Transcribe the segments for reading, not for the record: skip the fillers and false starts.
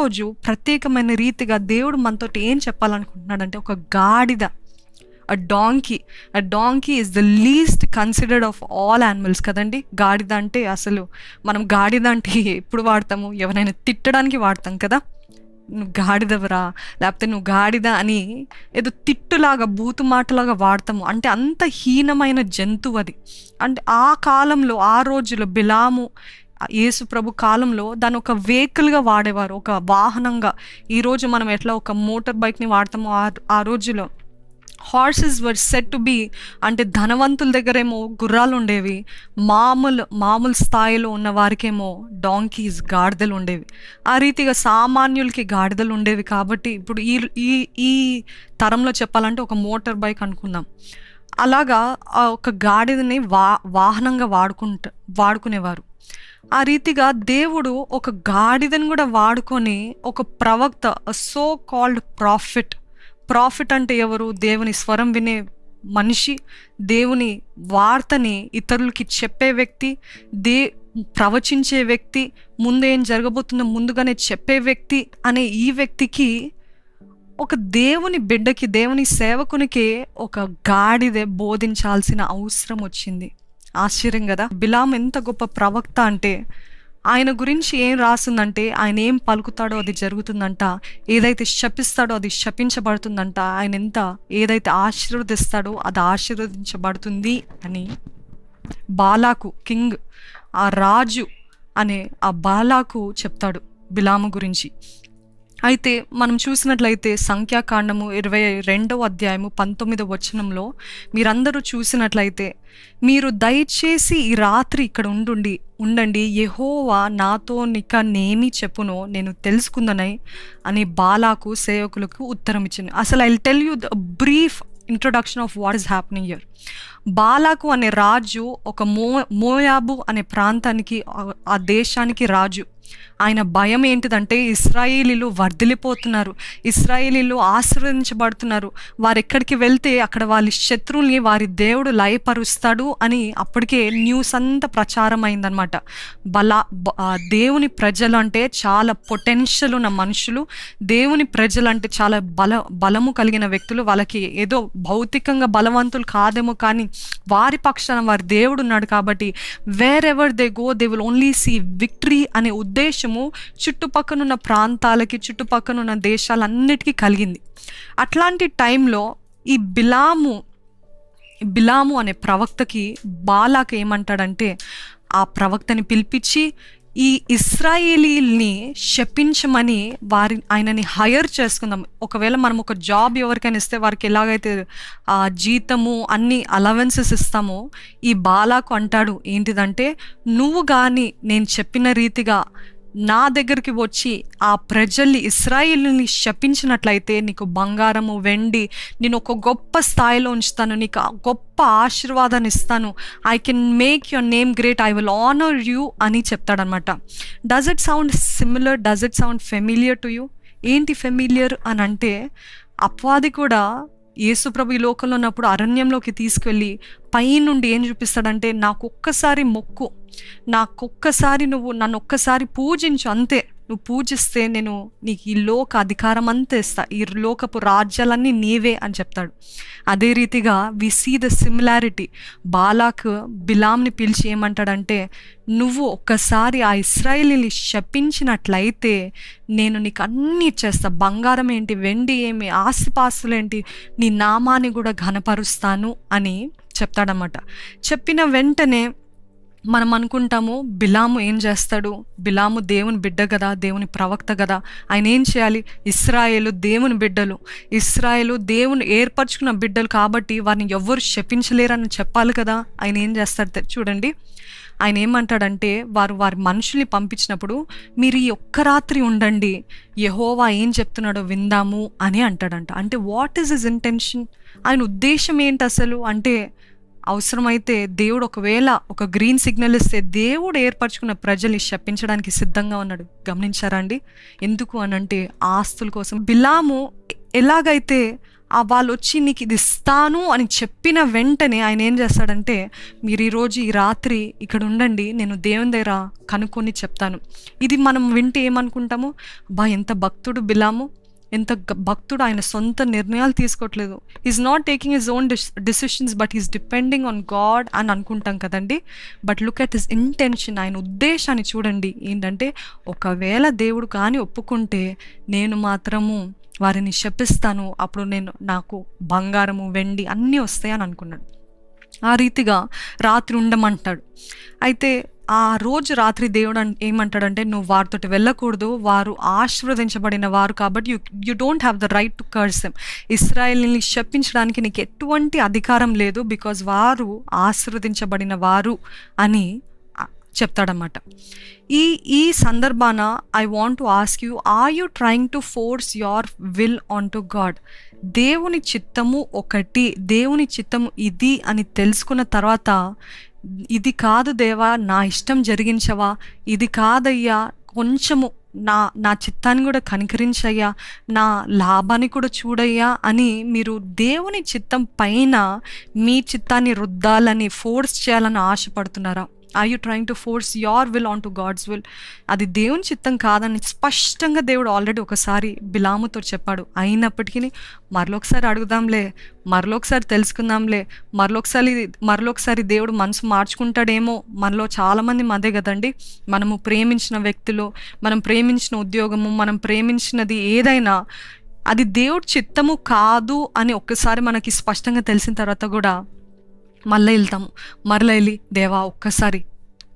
ఈరోజు ప్రత్యేకమైన రీతిగా దేవుడు మనతోటి ఏం చెప్పాలనుకుంటున్నాడంటే, ఒక గాడిద, అ donkey is the least considered of all animals కదండి. గాడిద అంటే అసలు మనం గాడిద అంటే ఎప్పుడు వాడతాము? ఎవరైనా తిట్టడానికి వాడతాం కదా. నువ్వు గాడిదవరా, లేకపోతే నువ్వు గాడిద అని ఏదో తిట్టులాగా బూతు మాటలాగా వాడతాము. అంటే అంత హీనమైన జంతువు అది. అంటే ఆ కాలంలో, ఆ రోజుల్లో బిలాము యేసు ప్రభు కాలంలో దాన్ని ఒక వెహికల్గా వాడేవారు, ఒక వాహనంగా. ఈరోజు మనం ఎట్లా ఒక మోటార్ బైక్ని వాడతామో ఆ రోజులో horses were set to be, అంటే ధనవంతుల దగ్గరేమో గుర్రాలు ఉండేవి, మామూలు స్థాయిలో ఉన్న వారికేమో డాంకీస్, గాడిదలు ఉండేవి. ఆ రీతిగా సామాన్యులకి గాడిదలు ఉండేవి. కాబట్టి ఇప్పుడు ఈ తరంలో చెప్పాలంటే ఒక మోటార్ బైక్ అనుకుందాం. అలాగా ఒక గాడిదని వాహనంగా వాడుకునేవారు. ఆ రీతిగా దేవుడు ఒక గాడిదని కూడా వాడుకొని ఒక ప్రవక్త, సో కాల్డ్ ప్రాఫిట్ అంటే ఎవరు? దేవుని స్వరం వినే మనిషి, దేవుని వార్తని ఇతరులకి చెప్పే వ్యక్తి, ప్రవచించే వ్యక్తి, ముందు ఏం జరగబోతుందో ముందుగానే చెప్పే వ్యక్తి అనే ఈ వ్యక్తికి, ఒక దేవుని బిడ్డకి, దేవుని సేవకునికి ఒక గాడిదే బోధించాల్సిన అవసరం వచ్చింది. ఆశ్చర్యం కదా. బిలాము ఎంత గొప్ప ప్రవక్త అంటే, ఆయన గురించి ఏం రాసిందంటే, ఆయన ఏం పలుకుతాడో అది జరుగుతుందంట, ఏదైతే శపిస్తాడో అది శపించబడుతుందంట, ఆయన ఏదైతే ఆశీర్వదిస్తాడో అది ఆశీర్వదించబడుతుంది అని బాలాకు, కింగ్, ఆ రాజు అనే ఆ బాలాకు చెప్తాడు బిలాము గురించి. అయితే మనం చూసినట్లయితే సంఖ్యాకాండము 22వ అధ్యాయము 19వ వచనంలో మీరందరూ చూసినట్లయితే, మీరు దయచేసి ఈ రాత్రి ఇక్కడ ఉండండి, యెహోవా నాతో నేమి చెప్పునో నేను తెలుసుకుందనై అని బాలాకు సేవకులకు ఉత్తరం ఇచ్చింది. అసలు I will tell you the brief introduction of what is happening here. బాలాకు అనే రాజు ఒక మోయాబు అనే ప్రాంతానికి, ఆ దేశానికి రాజు. ఆయన భయం ఏంటిదంటే, ఇశ్రాయేలీలు వర్ధిల్లిపోతున్నారు, ఇశ్రాయేలీలు ఆశీర్వదించబడుతున్నారు, వారు ఎక్కడికి వెళ్తే అక్కడ వాళ్ళ శత్రువుల్ని వారి దేవుడు లయపరుస్తాడు అని అప్పటికే న్యూస్ అంతా ప్రచారం అయిందనమాట. దేవుని ప్రజలు అంటే చాలా పొటెన్షియల్ ఉన్న మనుషులు, దేవుని ప్రజలు అంటే చాలా బలము కలిగిన వ్యక్తులు. వాళ్ళకి ఏదో భౌతికంగా బలవంతులు కాదేమో, కానీ వారి పక్షాన వారి దేవుడు ఉన్నాడు. కాబట్టి wherever they go they will only see victory అనే ఉద్దేశము చుట్టుపక్కనున్న ప్రాంతాలకి, చుట్టుపక్కనున్న దేశాలన్నిటికీ కలిగింది. అట్లాంటి టైంలో ఈ బిలాము అనే ప్రవక్తకి బాలాకు ఏమంటాడంటే, ఆ ప్రవక్తని పిలిపించి ఈ ఇశ్రాయేలీల్ని శపించమని ఆయనని హైర్ చేసుకుందాం. ఒకవేళ మనం ఒక జాబ్ ఎవరికైనా ఇస్తే వారికి ఎలాగైతే జీతము అన్ని అలవెన్సెస్ ఇస్తామో, ఈ బాలాకు అంటాడు ఏంటిదంటే, నువ్వు కానీ నేను చెప్పిన రీతిగా నా దగ్గరికి వచ్చి ఆ ప్రజల్ని, ఇశ్రాయేలుని శపించినట్లయితే నీకు బంగారము, వెండి, నేను ఒక గొప్ప స్థాయిలో ఉంచుతాను, నీకు గొప్ప ఆశీర్వాదాన్ని ఇస్తాను, I can make your name great, I will honour you అని చెప్తాడనమాట. Does it sound similar? Does it sound familiar to you? ఏంటి ఫెమిలియర్ అని అంటే, అపవాది కూడా యేసుప్రభు ఈ లోకంలో ఉన్నప్పుడు అరణ్యంలోకి తీసుకెళ్ళి పైనుండి ఏం చూపిస్తాడంటే, నాకొక్కసారి మొక్కు, నాకొక్కసారి నువ్వు నన్ను ఒక్కసారి పూజించు, అంతే, నువ్వు పూజిస్తే నేను నీకు ఈ లోక అధికారం అంతా ఇస్తా, ఈ లోకపు రాజ్యాలన్నీ నీవే అని చెప్తాడు. అదే రీతిగా వి సీ ద సిమిలారిటీ. బాలాకు బిలాంని పిలిచి ఏమంటాడంటే, నువ్వు ఒక్కసారి ఆ ఇశ్రాయేలీని శపించినట్లయితే నేను నీకు అన్నీ ఇచ్చేస్తా, బంగారం ఏంటి, వెండి ఏమి, ఆస్తిపాస్తులు ఏంటి, నీ నామాన్ని కూడా ఘనపరుస్తాను అని చెప్తాడన్నమాట. చెప్పిన వెంటనే మనం అనుకుంటాము, బిలాము ఏం చేస్తాడు? బిలాము దేవుని బిడ్డ కదా, దేవుని ప్రవక్త కదా, ఆయన ఏం చేయాలి? ఇశ్రాయేలు దేవుని బిడ్డలు, ఇశ్రాయేలు దేవుని ఏర్పరచుకున్న బిడ్డలు కాబట్టి వారిని ఎవ్వరు శపించలేరని చెప్పాలి కదా. ఆయన ఏం చేస్తాడు చూడండి. ఆయన ఏమంటాడంటే, వారి మనుషుల్ని పంపించినప్పుడు, మీరు ఈ ఒక్క రాత్రి ఉండండి, యెహోవా ఏం చెప్తున్నాడో విందాము అని అంటాడంట. అంటే వాట్ ఈజ్ హిస్ ఇంటెన్షన్? ఆయన ఉద్దేశం ఏంటి అసలు అంటే, అవసరమైతే దేవుడు ఒకవేళ ఒక గ్రీన్ సిగ్నల్ ఇస్తే దేవుడు ఏర్పరచుకున్న ప్రజల్ని శపించడానికి సిద్ధంగా ఉన్నాడు. గమనించారా అండి? ఎందుకు అనంటే ఆస్తుల కోసం. బిలాము ఎలాగైతే వాళ్ళు వచ్చి నీకు ఇది ఇస్తాను అని చెప్పిన వెంటనే ఆయన ఏం చేస్తాడంటే, మీరు ఈరోజు ఈ రాత్రి ఇక్కడ ఉండండి, నేను దేవుని దగ్గర కనుక్కొని చెప్తాను. ఇది మనం వింటే ఏమనుకుంటాము, ఎంత భక్తుడు బిలాము, ఎంత భక్తుడు, ఆయన సొంత నిర్ణయాలు తీసుకోవట్లేదు, is not taking his own decisions but is depending on God అని అనుకుంటాం కదండి. But look at his intention, ఆయన ఉద్దేశాన్ని చూడండి. ఏంటంటే, ఒకవేళ దేవుడు కానీ ఒప్పుకుంటే నేను మాత్రము వారిని శపిస్తాను, అప్పుడు నాకు బంగారము వెండి అన్నీ వస్తాయని అనుకున్నాడు. ఆ రీతిగా రాత్రి ఉండమంటాడు. అయితే ఆ రోజు రాత్రి దేవుడు ఏమంటాడంటే, నువ్వు వారితోటి వెళ్ళకూడదు, వారు ఆశీర్వదించబడిన వారు కాబట్టి you don't have the right to curse them. ఇశ్రాయేలుని శపించడానికి నీకు ఎటువంటి అధికారం లేదు, బికాజ్ వారు ఆశీర్వదించబడిన వారు అని చెప్తాడన్నమాట. ఈ సందర్భాన I want to ask you, are you trying to force your will on to God? దేవుని చిత్తము ఒకటి, దేవుని చిత్తము ఇది అని తెలుసుకున్న తర్వాత, ఇది కాదు దేవా నా ఇష్టం జరిగించవా, ఇది కాదయ్యా కొంచెము నా చిత్తాన్ని కూడా కనికరించయ్యా, నా లాభాన్ని కూడా చూడయ్యా అని మీరు దేవుని చిత్తం పైన మీ చిత్తాన్ని రుద్దాలని, ఫోర్స్ చేయాలని ఆశపడుతున్నారా? Are you trying to force your will on to God's will? అది దేవుని చిత్తం కాదని స్పష్టంగా దేవుడు ఆల్రెడీ ఒకసారి బిలాముతో చెప్పాడు. అయినప్పటికీ మరొకసారి అడుగుదాంలే, మరొకసారి తెలుసుకుందాంలే, మరొకసారి దేవుడు మనసు మార్చుకుంటాడేమో. మనలో చాలామంది అదే కదండి, మనము ప్రేమించిన వ్యక్తులు, మనం ప్రేమించిన ఉద్యోగము, మనం ప్రేమించినది ఏదైనా అది దేవుడి చిత్తము కాదు అని ఒక్కసారి మనకి స్పష్టంగా తెలిసిన తర్వాత కూడా మళ్ళీ వెళ్తాము. మరలా వెళ్ళి, దేవా ఒక్కసారి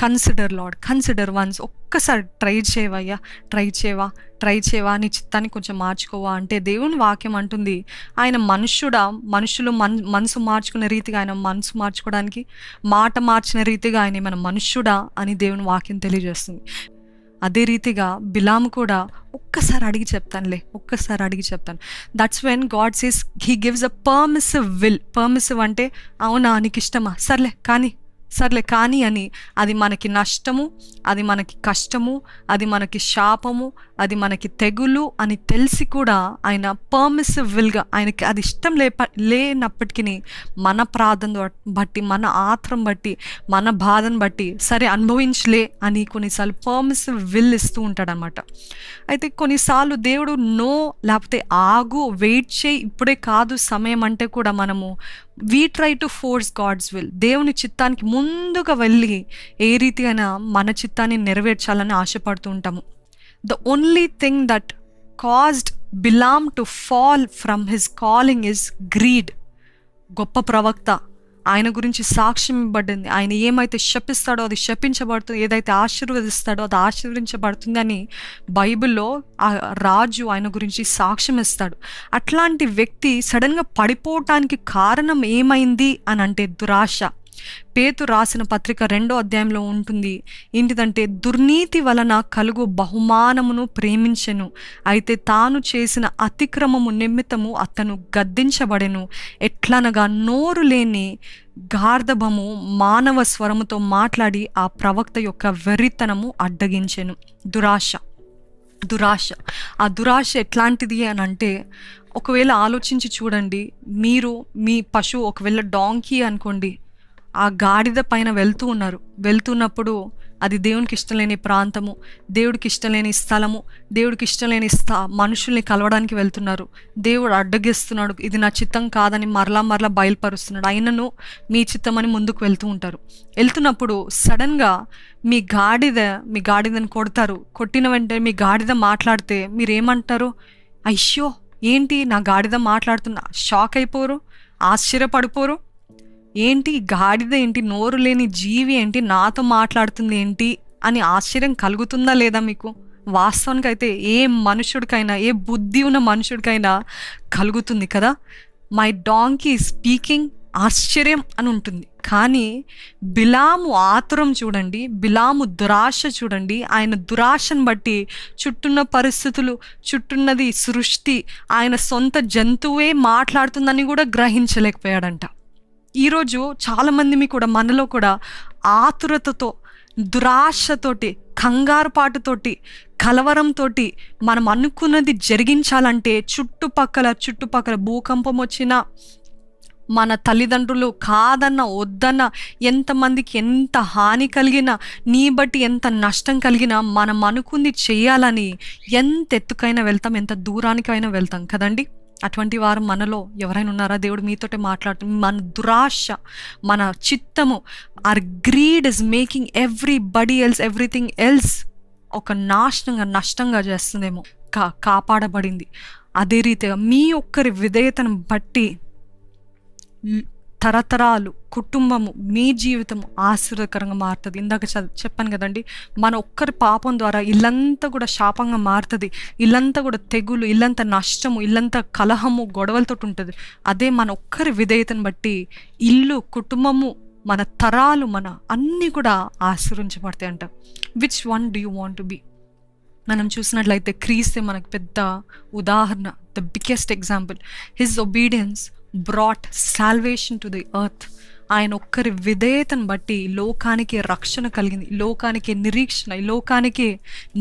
కన్సిడర్ లార్డ్, కన్సిడర్ వన్స్, ఒక్కసారి ట్రై చేయవయ్యా, ట్రై చేయవా, నీ చిత్తాన్ని కొంచెం మార్చుకోవా అంటే దేవుని వాక్యం అంటుంది, ఆయన మనుషులు మనసు మార్చుకునే రీతిగా ఆయన మనసు మార్చుకోవడానికి, మాట మార్చిన రీతిగా ఆయన మన మనుష్యుడా అని దేవుని వాక్యం తెలియజేస్తుంది. అదే రీతిగా బిలాము కూడా ఒక్కసారి అడిగి చెప్తాను. That's when God says he gives a permissive will. Permissive అంటే, అవునా నీకు ఇష్టమా, సర్లే కానీ అని. అది మనకి నష్టము, అది మనకి కష్టము, అది మనకి శాపము, అది మనకి తెగులు అని తెలిసి కూడా ఆయన పర్మిసివ్ విల్గా, ఆయనకి అది ఇష్టం లేనప్పటికీ మన ప్రార్థన బట్టి, మన ఆత్రం బట్టి, మన బాధను బట్టి సరే అనుభవించలే అని కొన్నిసార్లు పర్మిసివ్ విల్ ఇస్తూ ఉంటాడనమాట. అయితే కొన్నిసార్లు దేవుడు నో, లేకపోతే ఆగు, వెయిట్ చేయి, ఇప్పుడే కాదు సమయం అంటే కూడా మనము we try to force God's will. దేవుని చిత్తానికి ముందుగా వెళ్ళి ఏ రీతిగా మన చిత్తాన్ని నెరవేర్చాలని ఆశపడుతూ ఉంటాము. The only thing that caused Balaam to fall from his calling is greed. గొప్ప ప్రవక్త, ఆయన గురించి సాక్ష్యం ఇవ్వబడింది, ఆయన ఏమైతే శపిస్తాడో అది శపించబడుతుంది, ఏదైతే ఆశీర్వదిస్తాడో అది ఆశీర్వదించబడుతుంది అని బైబిల్లో ఆ రాజు ఆయన గురించి సాక్ష్యం ఇస్తాడు. అట్లాంటి వ్యక్తి సడన్గా పడిపోవటానికి కారణం ఏమైంది అని అంటే దురాశ. పేతురు రాసిన పత్రిక 2వ అధ్యాయంలో ఉంటుంది, ఏంటిదంటే, దుర్నీతి వలన కలుగు బహుమానమును ప్రేమించెను, అయితే తాను చేసిన అతిక్రమము నిమిత్తము అతను గద్దించబడెను. ఎట్లనగా నోరు లేని గార్ధబము మానవ స్వరముతో మాట్లాడి ఆ ప్రవక్త యొక్క వెర్రితనము అడ్డగించెను. దురాశ. ఆ దురాశ ఎట్లాంటిది అని అంటే, ఒకవేళ ఆలోచించి చూడండి, మీరు మీ పశువు ఒకవేళ డాంకీ అనుకోండి, ఆ గాడిద పైన వెళ్తున్నప్పుడు అది దేవునికి ఇష్టం లేని ప్రాంతము, దేవుడికి ఇష్టం లేని స్థలము, దేవుడికి ఇష్టం లేని మనుషుల్ని కలవడానికి వెళ్తున్నారు. దేవుడు అడ్డగిస్తున్నాడు, ఇది నా చిత్తం కాదని మరలా బయలుపరుస్తున్నాడు. అయినను మీ చిత్తం అని ముందుకు వెళ్తున్నప్పుడు సడన్గా మీ గాడిదని కొడతారు. కొట్టిన వెంటనే మీ గాడిద మాట్లాడితే మీరేమంటారు? అయ్యో ఏంటి నా గాడిద మాట్లాడుతున్నా, షాక్ అయిపోరు, ఆశ్చర్యపడిపోరు? ఏంటి గాడిద ఏంటి, నోరు లేని జీవి ఏంటి నాతో మాట్లాడుతుంది ఏంటి అని ఆశ్చర్యం కలుగుతుందా లేదా మీకు? వాస్తవానికి అయితే ఏ మనుషుడికైనా, ఏ బుద్ధి ఉన్న మనుషుడికైనా కలుగుతుంది కదా. మై డాంకీ స్పీకింగ్, ఆశ్చర్యం అని ఉంటుంది. కానీ బిలాము ఆతురం చూడండి, బిలాము దురాశ చూడండి. ఆయన దురాశను బట్టి చుట్టూన్న పరిస్థితులు, చుట్టూన్నది సృష్టి, ఆయన సొంత జంతువే మాట్లాడుతుందని కూడా గ్రహించలేకపోయాడంట. ఈరోజు చాలామంది కూడా, మనలో కూడా ఆతురతతో, దురాశతోటి కంగారుపాటుతోటి, కలవరంతోటి మనం అనుకున్నది జరిగించాలంటే చుట్టుపక్కల భూకంపం వచ్చినా, మన తల్లిదండ్రులు కాదన్న వద్దన్న, ఎంతమందికి ఎంత హాని కలిగినా, నీ బట్టి ఎంత నష్టం కలిగినా, మనం అనుకుంది చేయాలని ఎంత ఎత్తుకైనా వెళ్తాం, ఎంత దూరానికైనా వెళ్తాం కదండి. అటువంటి వారు మనలో ఎవరైనా ఉన్నారా? దేవుడు మీతోటే మాట్లాడుతుంది. మన దురాశ, మన చిత్తము, our greed is making everybody else, everything else ఒక నష్టంగా చేస్తుందేమో. కాపాడబడింది. అదే రీతిగా మీ ఒక్కరి విధేయతను బట్టి తరతరాలు, కుటుంబము, మీ జీవితము ఆశీర్వదకరంగా మారుతుంది. ఇందాక చెప్పాను కదండి, మన ఒక్కరి పాపం ద్వారా ఇల్లంతా కూడా శాపంగా మారుతుంది. ఇల్లంతా కూడా తెగులు, ఇల్లంతా నష్టము, ఇల్లంతా కలహము, గొడవలతో ఉంటుంది. అదే మన ఒక్కరి విధేయతను బట్టి ఇల్లు, కుటుంబము, మన తరాలు, మన అన్నీ కూడా ఆశీర్వించబడతాయి అంట. Which one do you want to be? మనం చూసినట్లయితే క్రీస్తే మనకు పెద్ద ఉదాహరణ, the biggest example. His obedience brought salvation to the earth. ఆయన ఒక్కరి విధేయతను బట్టి లోకానికి రక్షణ కలిగింది, లోకానికి నిరీక్షణ, ఈ లోకానికి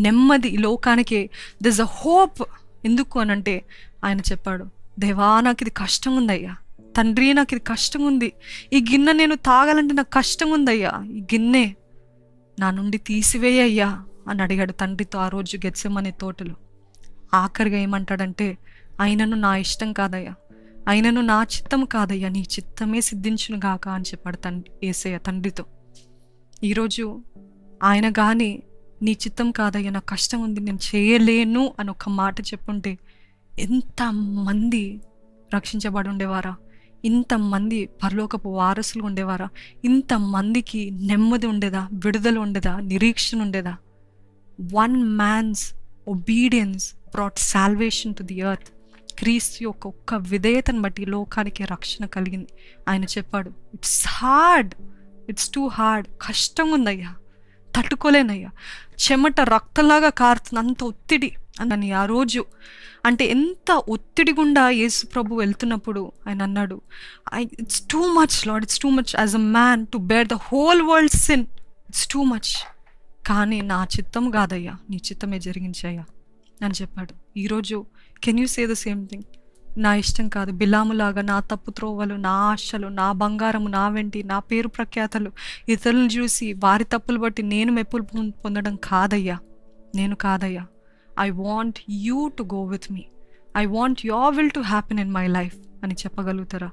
నెమ్మది, ఈ లోకానికి దిస్ అ హోప్. ఎందుకు అనంటే ఆయన చెప్పాడు, దేవా నాకు ఇది కష్టం ఉందయ్యా, తండ్రి నాకు ఇది కష్టం ఉంది, ఈ గిన్నె నేను తాగాలంటే నాకు కష్టం ఉందయ్యా, ఈ గిన్నె నా నుండి తీసివేయ్యా అని అడిగాడు తండ్రితో ఆ రోజు గెత్సెమనే తోటలో. ఆఖరిగా ఏమంటాడంటే, అయినను నా ఇష్టం కాదయ్యా, అయినను నా చిత్తం కాదయ్యా, నీ చిత్తమే సిద్ధించును గాక అని చెప్పాడు యేసయ్య తండ్రితో. ఈరోజు ఆయన కానీ నీ చిత్తం కాదయ్యా, నాకు కష్టం ఉంది, నేను చేయలేను అని ఒక మాట చెప్పుంటే ఎంతమంది రక్షించబడి ఉండేవారా? ఇంతమంది పరలోకపు వారసులు ఉండేవారా? ఇంతమందికి నెమ్మది ఉండేదా, విడుదల ఉండేదా, నిరీక్షణ ఉండేదా? One man's obedience brought salvation to the earth. క్రీస్తు యొక్క ఒక్క విధేయతను బట్టి లోకానికి రక్షణ కలిగింది. ఆయన చెప్పాడు, ఇట్స్ టూ హార్డ్, కష్టంగా ఉందయ్యా, తట్టుకోలేనయ్యా, చెమట రక్తంలాగా కారుతుంది, అంత ఒత్తిడి అని. ఆ రోజు అంటే ఎంత ఒత్తిడి గుండా యేసు ప్రభు వెళ్తున్నప్పుడు ఆయన అన్నాడు, it's too much lord, it's too much as a man to bear the whole world sin, it's too much, కానీ నా చిత్తం కాదయ్యా, నీ చిత్తమే జరిగించయ్యా అని చెప్పాడు. ఈరోజు can you say the same thing? నా ఇష్టం కాదు, బిలాములాగా నా తప్పు త్రోవలు, నా ఆశలు, నా బంగారము, నా వెంటి, నా పేరు ప్రఖ్యాతలు, ఇతరులను చూసి వారి తప్పులు బట్టి నేను మెప్పులు పొందడం కాదయ్యా, నేను కాదయ్యా. I want you to go with me, I want your will to happen in my life అని చెప్పగలుగుతారా?